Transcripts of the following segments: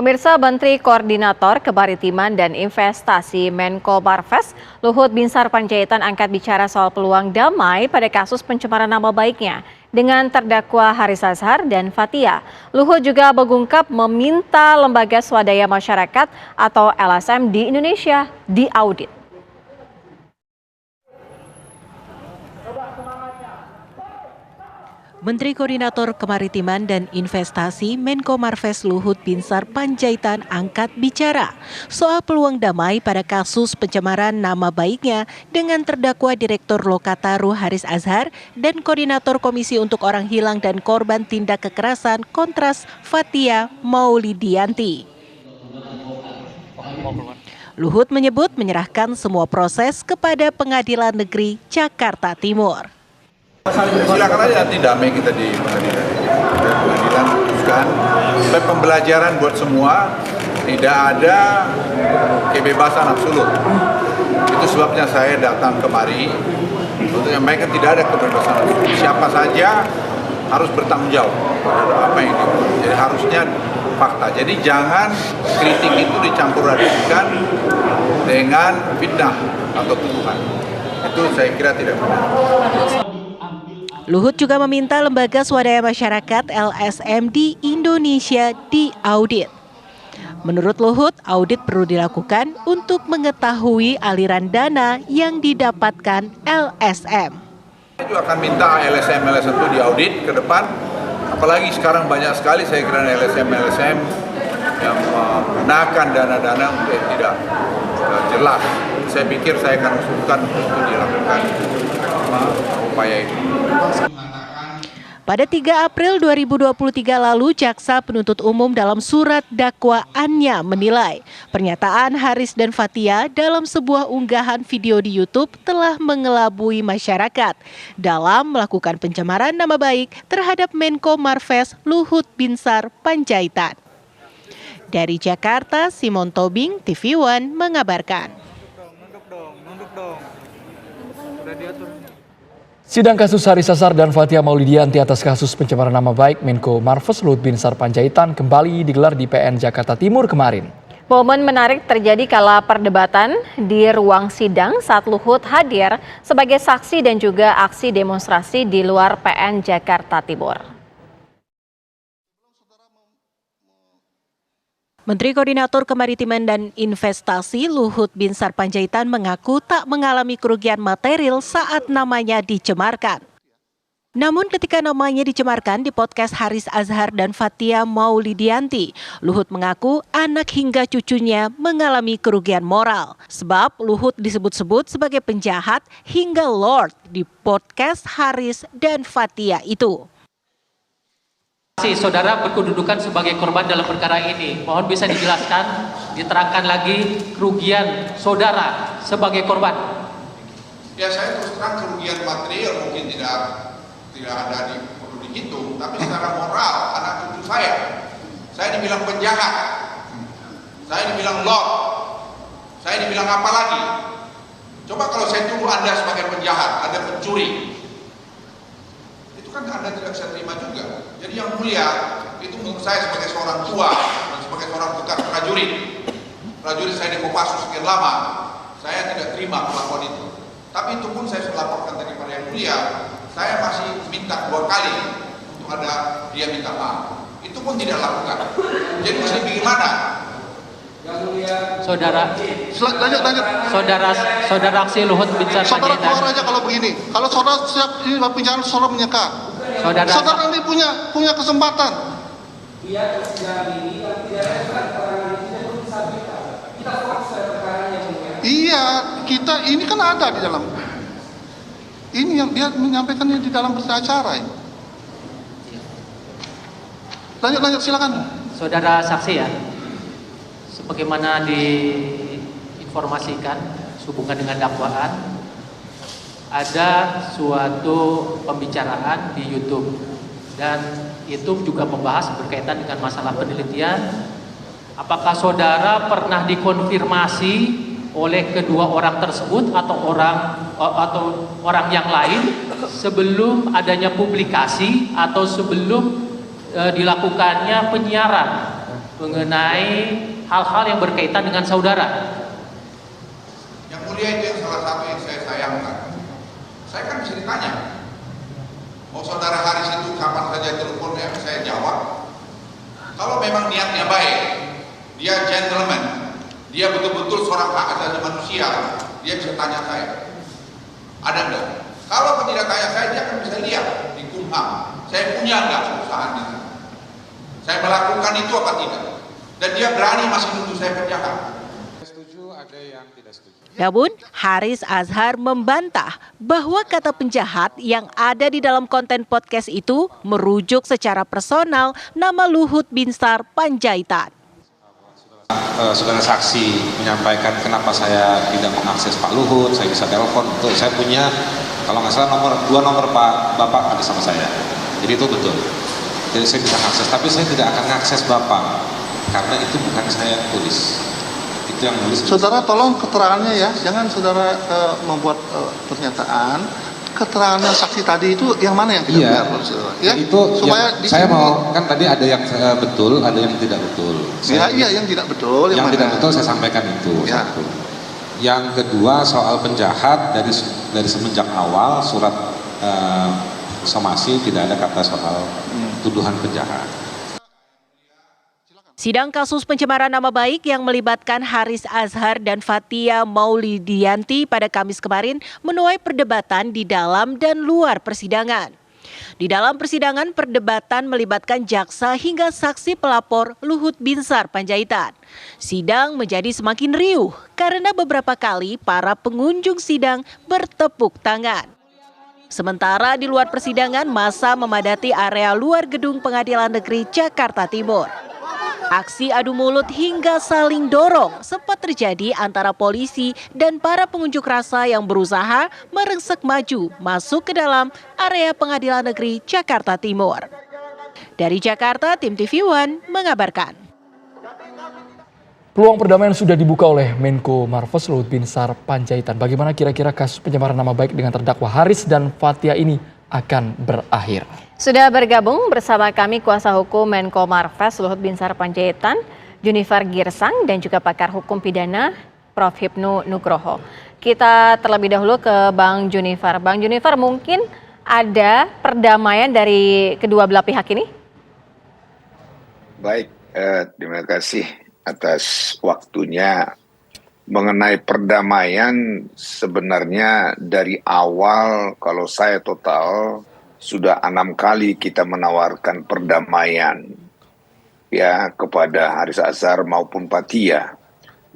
Pemirsa, Menteri Koordinator Kemaritiman dan Investasi Menko Marves, Luhut Binsar Panjaitan angkat bicara soal peluang damai pada kasus pencemaran nama baiknya dengan terdakwa Haris Azhar dan Fathia. Luhut juga mengungkap meminta lembaga swadaya masyarakat atau LSM di Indonesia diaudit. Menteri Koordinator Kemaritiman dan Investasi Menko Marves Luhut Binsar Panjaitan angkat bicara soal peluang damai pada kasus pencemaran nama baiknya dengan terdakwa Direktur Lokataru Haris Azhar dan Koordinator Komisi untuk Orang Hilang dan Korban Tindak Kekerasan Kontras Fathia Maulidianti. Luhut menyebut menyerahkan semua proses kepada Pengadilan Negeri Jakarta Timur. Silakan aja nanti damai kita di pengadilan. Pengadilan putuskan supaya pembelajaran buat semua, tidak ada kebebasan absolut. Itu sebabnya saya datang kemari untuk menyampaikan tidak ada kebebasan absolut. Siapa saja harus bertanggung jawab pada apa yang dibuat. Jadi harusnya fakta. Jadi jangan kritik itu dicampur adukan dengan fitnah atau tuduhan. Itu saya kira tidak benar. Luhut juga meminta lembaga swadaya masyarakat LSM di Indonesia diaudit. Menurut Luhut, audit perlu dilakukan untuk mengetahui aliran dana yang didapatkan LSM. Saya juga akan minta LSM itu diaudit ke depan, apalagi sekarang banyak sekali saya kira LSM yang menggunakan dana-dana untuk yang tidak jelas. Saya pikir saya akan usulkan untuk dilakukan upaya itu. Pada 3 April 2023 lalu, Jaksa Penuntut Umum dalam surat dakwaannya menilai pernyataan Haris dan Fathia dalam sebuah unggahan video di YouTube telah mengelabui masyarakat dalam melakukan pencemaran nama baik terhadap Menko Marves Luhut Binsar Panjaitan. Dari Jakarta, Simon Tobing, TV One mengabarkan. Sidang kasus Haris Azhar dan Fathia Maulidianti atas kasus pencemaran nama baik Menko Marves Luhut Binsar Panjaitan kembali digelar di PN Jakarta Timur kemarin. Momen menarik terjadi kala perdebatan di ruang sidang saat Luhut hadir sebagai saksi dan juga aksi demonstrasi di luar PN Jakarta Timur. Menteri Koordinator Kemaritiman dan Investasi Luhut Binsar Panjaitan mengaku tak mengalami kerugian material saat namanya dicemarkan. Namun ketika namanya dicemarkan di podcast Haris Azhar dan Fathia Maulidianti, Luhut mengaku anak hingga cucunya mengalami kerugian moral. Sebab Luhut disebut-sebut sebagai penjahat hingga Lord di podcast Haris dan Fathia itu. Saudara berkedudukan sebagai korban dalam perkara ini. Mohon bisa dijelaskan, diterangkan lagi kerugian saudara sebagai korban. Ya, saya terus terang kerugian material mungkin tidak ada perlu dihitung, tapi secara moral anak cucu saya dibilang penjahat, saya dibilang lord, saya dibilang apa lagi? Coba kalau saya tuduh Anda sebagai penjahat, Anda pencuri, itu kan Anda tidak bisa terima juga. Jadi yang mulia, itu menurut saya sebagai seorang tua dan sebagai seorang bekas prajurit saya di Kopassus sekian lama, saya tidak terima perlakuan itu. Tapi itu pun saya sudah laporkan tadi pada yang mulia, saya masih minta 2 kali untuk ada dia minta maaf. Itu pun tidak lakukan. Jadi mesti bagaimana? Saudara, lanjut. Saudara aksi Luhut Binsar Panjaitan. Saudara keluar aja kalau begini. Kalau saudara siap ini penjara, saudara menyeka. Saudara ini punya kesempatan. Iya, kita ini kan ada di dalam. Ini yang dia menyampaikannya di dalam berita acara. Lanjut silakan. Saudara saksi ya, sebagaimana diinformasikan sehubungan dengan dakwaan, ada suatu pembicaraan di YouTube dan itu juga membahas berkaitan dengan masalah penelitian. Apakah saudara pernah dikonfirmasi oleh kedua orang tersebut atau orang yang lain sebelum adanya publikasi atau sebelum dilakukannya penyiaran mengenai hal-hal yang berkaitan dengan saudara. Yang mulia itu yang salah satu yang saya sayangkan. Saya kan bisa ditanya. Mau saudara Haris itu kapan saja telepon saya jawab. Kalau memang niatnya baik, dia gentleman, dia betul-betul seorang hak asasi manusia, dia bisa tanya saya. Ada enggak? Kalau tidak tanya saya, dia akan bisa lihat di Kumham. Saya punya enggak perusahaan itu? Saya melakukan itu apa tidak? Dan dia berani masih nuduh saya penjahat. Setuju, ada yang tidak setuju. Namun, Haris Azhar membantah bahwa kata penjahat yang ada di dalam konten podcast itu merujuk secara personal nama Luhut Binsar Panjaitan. Saudara saksi menyampaikan kenapa saya tidak mengakses Pak Luhut, saya bisa telepon, betul. Saya punya, kalau nggak salah nomor Pak Bapak ada sama saya. Jadi itu betul. Jadi saya bisa akses, tapi saya tidak akan mengakses Bapak karena itu bukan saya yang tulis. Itu yang nulis. Saudara tolong keterangannya ya, jangan saudara membuat pernyataan. Keterangan saksi tadi itu yang mana yang tidak benar, saudara? Ya, itu supaya saya mau, kan tadi ada yang betul, ada yang tidak betul. Yang tidak betul. Yang tidak betul saya sampaikan itu. Ya. Satu. Yang kedua soal penjahat dari semenjak awal surat somasi tidak ada kata soal tuduhan penjahat. Sidang kasus pencemaran nama baik yang melibatkan Haris Azhar dan Fathia Maulidiyanti pada Kamis kemarin menuai perdebatan di dalam dan luar persidangan. Di dalam persidangan, perdebatan melibatkan jaksa hingga saksi pelapor Luhut Binsar Panjaitan. Sidang menjadi semakin riuh karena beberapa kali para pengunjung sidang bertepuk tangan. Sementara di luar persidangan, massa memadati area luar gedung Pengadilan Negeri Jakarta Timur. Aksi adu mulut hingga saling dorong sempat terjadi antara polisi dan para pengunjuk rasa yang berusaha merengsek maju masuk ke dalam area Pengadilan Negeri Jakarta Timur. Dari Jakarta, tim TV One mengabarkan. Peluang perdamaian sudah dibuka oleh Menko Marves Luhut Binsar Panjaitan. Bagaimana kira-kira kasus pencemaran nama baik dengan terdakwa Haris dan Fathia ini akan berakhir? Sudah bergabung bersama kami kuasa hukum Menko Marves Luhut Binsar Panjaitan, Junifer Girsang, dan juga pakar hukum pidana Prof. Hipnu Nugroho. Kita terlebih dahulu ke Bang Junifer. Bang Junifer, mungkin ada perdamaian dari kedua belah pihak ini? Baik, terima kasih atas waktunya. Mengenai perdamaian, sebenarnya dari awal kalau saya total sudah 6 kali kita menawarkan perdamaian ya kepada Haris Azhar maupun Fathia.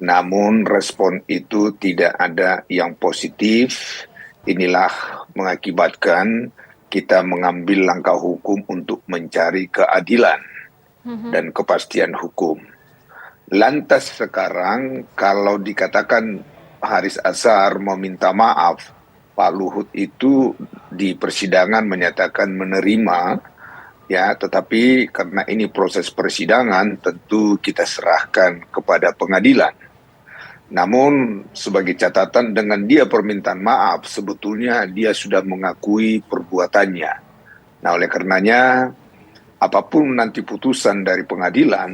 Namun respon itu tidak ada yang positif. Inilah mengakibatkan kita mengambil langkah hukum untuk mencari keadilan dan kepastian hukum. Lantas sekarang kalau dikatakan Haris Azhar meminta maaf, Pak Luhut itu di persidangan menyatakan menerima, ya, tetapi karena ini proses persidangan tentu kita serahkan kepada pengadilan. Namun sebagai catatan dengan dia permintaan maaf, sebetulnya dia sudah mengakui perbuatannya. Nah oleh karenanya apapun nanti putusan dari pengadilan,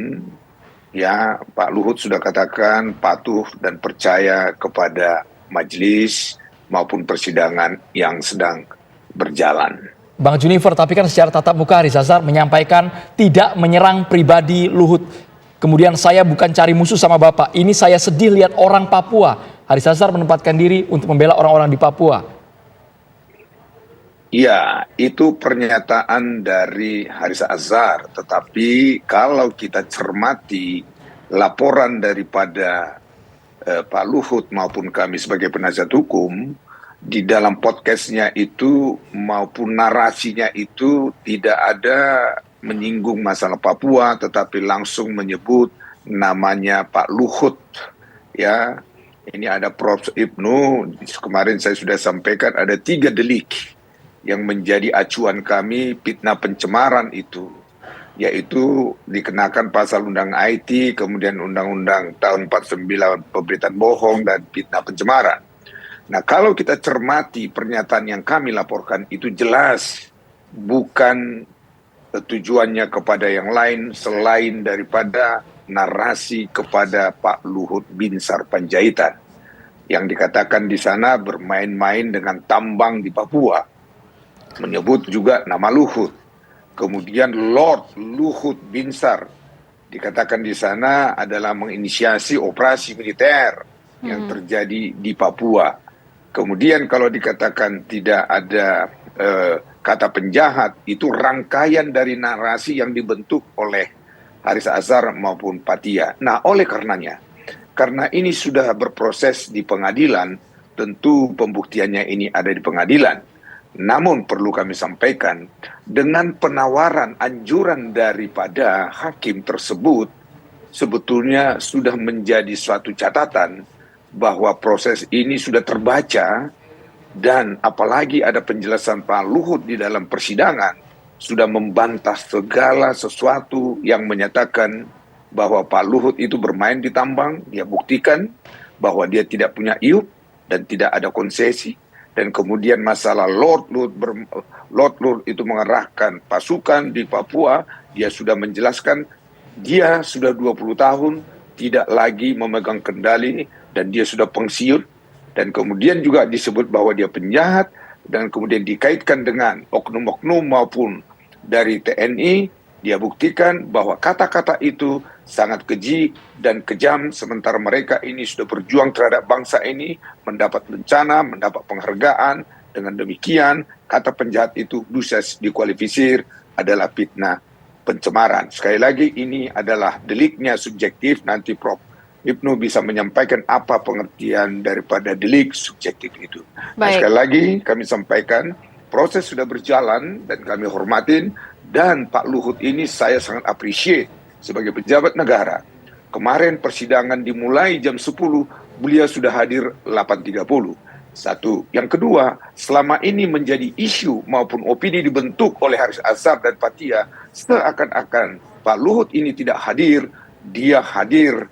ya Pak Luhut sudah katakan patuh dan percaya kepada majelis maupun persidangan yang sedang berjalan. Bang Junifer, tapi kan secara tatap muka Haris Azhar menyampaikan tidak menyerang pribadi Luhut. Kemudian saya bukan cari musuh sama Bapak, ini saya sedih lihat orang Papua. Haris Azhar menempatkan diri untuk membela orang-orang di Papua. Ya, itu pernyataan dari Haris Azhar. Tetapi kalau kita cermati laporan daripada Pak Luhut maupun kami sebagai penasihat hukum, di dalam podcastnya itu maupun narasinya itu tidak ada menyinggung masalah Papua, tetapi langsung menyebut namanya Pak Luhut. Ya, ini ada Prof. Hipnu, kemarin saya sudah sampaikan ada 3 delik yang menjadi acuan kami fitnah pencemaran itu, yaitu dikenakan pasal Undang IT, kemudian Undang-Undang tahun 49 pemberitaan bohong dan fitnah pencemaran. Nah kalau kita cermati pernyataan yang kami laporkan itu jelas bukan tujuannya kepada yang lain selain daripada narasi kepada Pak Luhut Binsar Panjaitan yang dikatakan di sana bermain-main dengan tambang di Papua, menyebut juga nama Luhut. Kemudian Lord Luhut Binsar dikatakan di sana adalah menginisiasi operasi militer yang terjadi di Papua. Kemudian kalau dikatakan tidak ada kata penjahat, itu rangkaian dari narasi yang dibentuk oleh Haris Azhar maupun Patia. Nah, oleh karenanya, karena ini sudah berproses di pengadilan, tentu pembuktiannya ini ada di pengadilan. Namun perlu kami sampaikan, dengan penawaran anjuran daripada hakim tersebut, sebetulnya sudah menjadi suatu catatan bahwa proses ini sudah terbaca, dan apalagi ada penjelasan Pak Luhut di dalam persidangan, sudah membantah segala sesuatu yang menyatakan bahwa Pak Luhut itu bermain di tambang. Dia buktikan bahwa dia tidak punya IUP dan tidak ada konsesi. Dan kemudian masalah Lord Luhut itu mengerahkan pasukan di Papua, dia sudah menjelaskan dia sudah 20 tahun tidak lagi memegang kendali dan dia sudah pensiun. Dan kemudian juga disebut bahwa dia penjahat, dan kemudian dikaitkan dengan oknum-oknum maupun dari TNI. Dia buktikan bahwa kata-kata itu sangat keji dan kejam, sementara mereka ini sudah berjuang terhadap bangsa ini, mendapat bencana, mendapat penghargaan. Dengan demikian, kata penjahat itu bisa dikualifisir adalah fitnah pencemaran. Sekali lagi, ini adalah deliknya subjektif, nanti Prof. Ibnu bisa menyampaikan apa pengertian daripada delik subjektif itu. Nah, sekali lagi kami sampaikan, proses sudah berjalan dan kami hormatin, dan Pak Luhut ini saya sangat appreciate sebagai pejabat negara. Kemarin persidangan dimulai jam 10, beliau sudah hadir 8.30. Satu. Yang kedua, selama ini menjadi isu maupun opini dibentuk oleh Haris Azhar dan Patia, seakan-akan Pak Luhut ini tidak hadir, dia hadir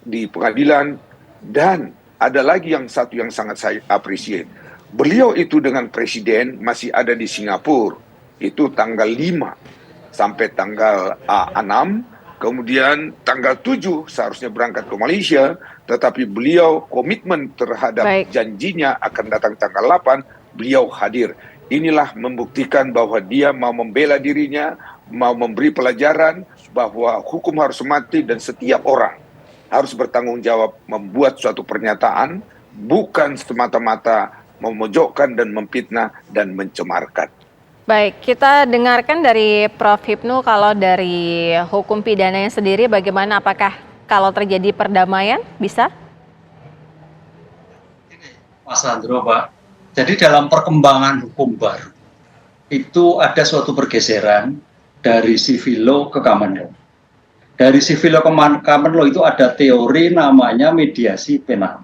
di pengadilan. Dan ada lagi yang satu yang sangat saya appreciate. Beliau itu dengan presiden masih ada di Singapura. Itu tanggal 5 sampai tanggal 6. Kemudian tanggal 7 seharusnya berangkat ke Malaysia. Tetapi beliau komitmen terhadap janjinya akan datang tanggal 8. Beliau hadir. Inilah membuktikan bahwa dia mau membela dirinya, mau memberi pelajaran bahwa hukum harus mati dan setiap orang harus bertanggung jawab membuat suatu pernyataan, bukan semata-mata memojokkan dan memfitnah dan mencemarkan. Baik, kita dengarkan dari Prof. Hipnu, kalau dari hukum pidananya sendiri bagaimana, apakah kalau terjadi perdamaian bisa? Mas Andro, Pak. Jadi dalam perkembangan hukum baru, itu ada suatu pergeseran dari civil law ke common law. Dari civil law ke common law itu ada teori namanya mediasi penal.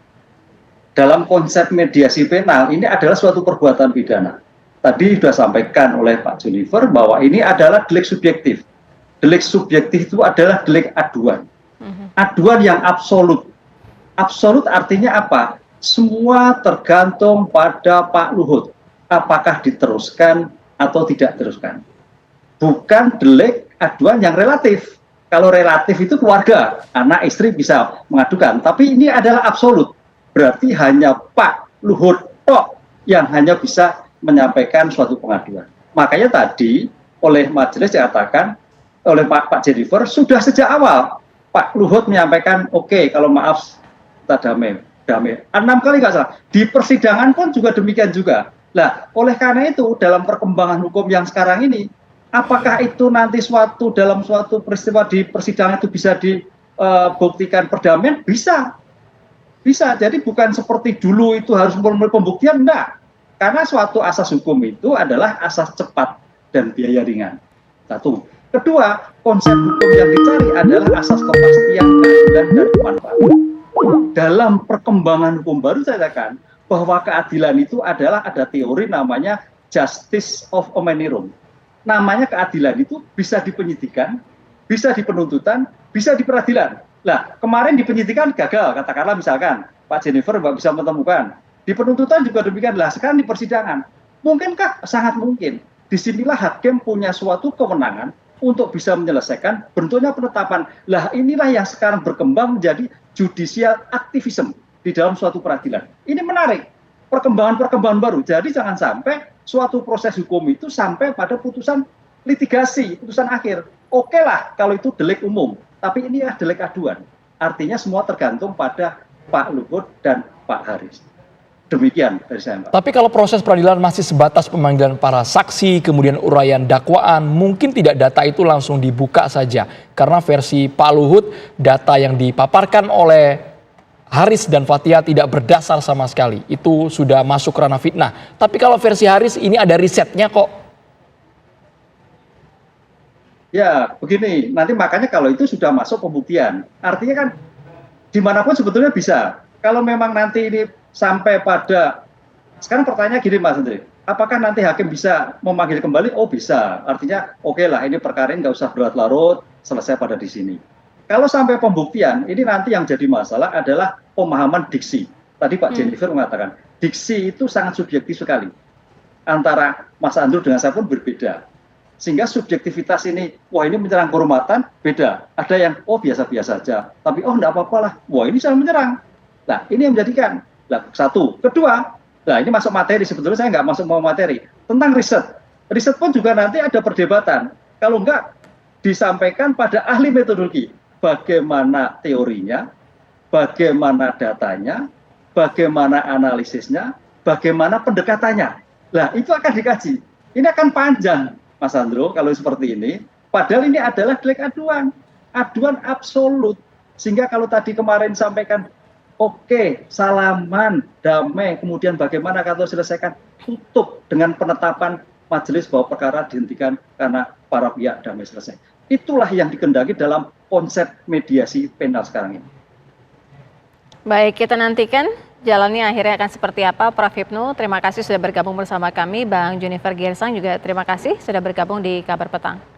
Dalam konsep mediasi penal, ini adalah suatu perbuatan pidana. Tadi sudah sampaikan oleh Pak Junifer bahwa ini adalah delik subjektif. Delik subjektif itu adalah delik aduan. Aduan yang absolut. Absolut artinya apa? Semua tergantung pada Pak Luhut. Apakah diteruskan atau tidak diteruskan. Bukan delik aduan yang relatif. Kalau relatif itu keluarga, anak istri bisa mengadukan. Tapi ini adalah absolut. Berarti hanya Pak Luhut tok yang hanya bisa menyampaikan suatu pengaduan. Makanya tadi oleh majelis dikatakan oleh Pak Jennifer sudah sejak awal Pak Luhut menyampaikan oke, kalau maaf kita damai. 6 kali nggak salah. Di persidangan pun juga demikian juga. Nah, oleh karena itu dalam perkembangan hukum yang sekarang ini, apakah itu nanti dalam suatu peristiwa di persidangan itu bisa dibuktikan perdamaian? Bisa. Bisa. Jadi bukan seperti dulu itu harus memenuhi pembuktian, enggak. Karena suatu asas hukum itu adalah asas cepat dan biaya ringan. Satu. Kedua, konsep hukum yang dicari adalah asas kepastian, keadilan, dan manfaat. Dalam perkembangan hukum baru saya katakan bahwa keadilan itu adalah ada teori namanya justice of a many room. Namanya keadilan itu bisa di penyidikan, bisa di penuntutan, bisa di peradilan. Nah, kemarin di penyidikan gagal, katakanlah misalkan Pak Jennifer nggak bisa menemukan. Di penuntutan juga demikian. Lah, sekarang di persidangan. Mungkinkah? Sangat mungkin. Disinilah hakim punya suatu kewenangan untuk bisa menyelesaikan bentuknya penetapan. Lah inilah yang sekarang berkembang menjadi judicial activism di dalam suatu peradilan. Ini menarik, perkembangan-perkembangan baru. Jadi jangan sampai suatu proses hukum itu sampai pada putusan litigasi, putusan akhir. Oke lah kalau itu delik umum, tapi ini adalah delik aduan. Artinya semua tergantung pada Pak Luhut dan Pak Haris. Demikian dari saya, Pak. Tapi kalau proses peradilan masih sebatas pemanggilan para saksi, kemudian uraian dakwaan, mungkin tidak data itu langsung dibuka saja. Karena versi Pak Luhut, data yang dipaparkan oleh Haris dan Fathia tidak berdasar sama sekali. Itu sudah masuk ranah fitnah. Tapi kalau versi Haris ini ada risetnya kok. Ya, begini. Nanti makanya kalau itu sudah masuk pembuktian. Artinya kan dimanapun sebetulnya bisa. Kalau memang nanti ini sampai pada, sekarang pertanyaan gini Mas Andri, apakah nanti hakim bisa memanggil kembali? Oh bisa, artinya oke lah ini perkara ini nggak usah berlarut-larut, selesai pada di sini. Kalau sampai pembuktian, ini nanti yang jadi masalah adalah pemahaman diksi. Tadi Pak Jennifer mengatakan, diksi itu sangat subjektif sekali. Antara Mas Andrew dengan saya pun berbeda. Sehingga subjektivitas ini, wah ini menyerang kehormatan, beda. Ada yang, oh biasa-biasa saja. Tapi oh enggak apa-apa lah, wah ini saya menyerang. Nah ini yang menjadikan. Nah, satu. Kedua, nah ini masuk materi, sebetulnya saya nggak masuk mau materi. Tentang riset. Riset pun juga nanti ada perdebatan. Kalau enggak, disampaikan pada ahli metodologi. Bagaimana teorinya, bagaimana datanya, bagaimana analisisnya, bagaimana pendekatannya. Nah itu akan dikaji. Ini akan panjang, Mas Andro, kalau seperti ini. Padahal ini adalah delik aduan. Aduan absolut. Sehingga kalau tadi kemarin sampaikan, oke, salaman, damai, kemudian bagaimana kalau selesaikan, tutup dengan penetapan majelis bahwa perkara dihentikan karena para pihak damai selesai. Itulah yang dikendaki dalam konsep mediasi penal sekarang ini. Baik, kita nantikan jalannya akhirnya akan seperti apa. Prof. Hipnu, terima kasih sudah bergabung bersama kami. Bang Junifer Girsang juga terima kasih sudah bergabung di Kabar Petang.